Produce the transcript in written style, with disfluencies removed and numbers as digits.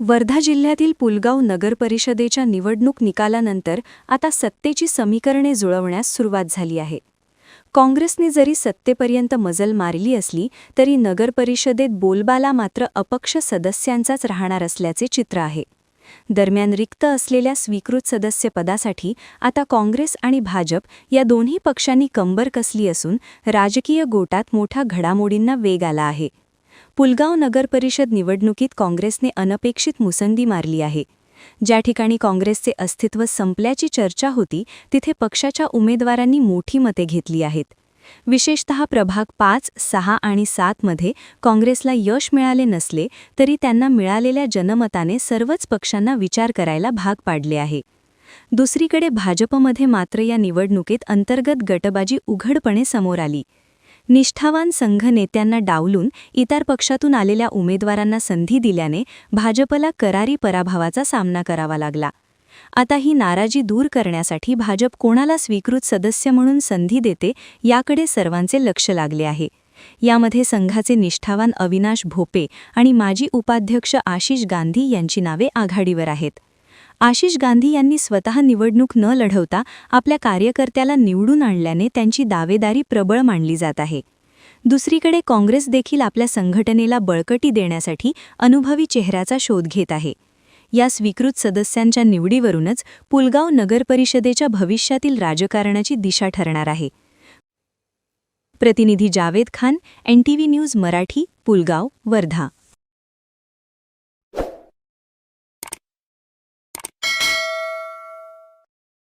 वर्धा जिल्ह्यातील पुलगाव नगर परिषदेच्या निवडणूक निकालानंतर आता सत्तेची समीकरणे जुळवण्यास सुरुवात झाली आहे. काँग्रेसने जरी सत्तेपर्यंत मजल मारली असली तरी नगर परिषदेत बोलबाला मात्र अपक्ष सदस्यांचाच राहणार असल्याचे चित्र आहे. दरम्यान रिक्त असलेल्या स्वीकृत सदस्यपदासाठी आता काँग्रेस आणि भाजप या दोन्ही पक्षांनी कंबर कसली असून राजकीय गोटात मोठ्या घडामोडींना वेग आला आहे. पुलगाव नगर परिषद निवडणुकीत काँग्रेसने अनपेक्षित मुसंडी मारली आहे. ज्या ठिकाणी काँग्रेसचे अस्तित्व संपल्याची चर्चा होती तिथे पक्षाच्या उमेदवारांनी मोठी मते घेतली आहेत. विशेषतः प्रभाग 5, 6 आणि 7 मध्ये काँग्रेसला यश मिळाले नसले तरी त्यांना मिळालेल्या जनमताने सर्वच पक्षांना विचार करायला भाग पाडले आहे. दुसरीकडे भाजपमध्ये मात्र या निवडणुकीत अंतर्गत गटबाजी उघडपणे समोर आली. निष्ठावान संघ नेत्यांना डावलून इतर पक्षातून आलेल्या उमेदवारांना संधी दिल्याने भाजपला करारी पराभवाचा सामना करावा लागला. आता ही नाराजी दूर करण्यासाठी भाजप कोणाला स्वीकृत सदस्य म्हणून संधी देते याकडे सर्वांचे लक्ष लागले आहे. यामध्ये संघाचे निष्ठावान अविनाश भोपे आणि माजी उपाध्यक्ष आशिष गांधी यांची नावे आघाडीवर आहेत. आशिष गांधी यांनी स्वतः निवडणूक न लढवता आपल्या कार्यकर्त्याला निवडून आणल्याने त्यांची दावेदारी प्रबळ मानली जात आहे. दुसरीकडे काँग्रेस देखील आपल्या संघटनेला बळकटी देण्यासाठी अनुभवी चेहऱ्याचा शोध घेत आहे. या स्वीकृत सदस्यांच्या निवडीवरूनच पुलगाव नगर परिषदेच्या भविष्यातील राजकारणाची दिशा ठरणार आहे. प्रतिनिधी जावेद खान, NTV न्यूज मराठी, पुलगाव, वर्धा.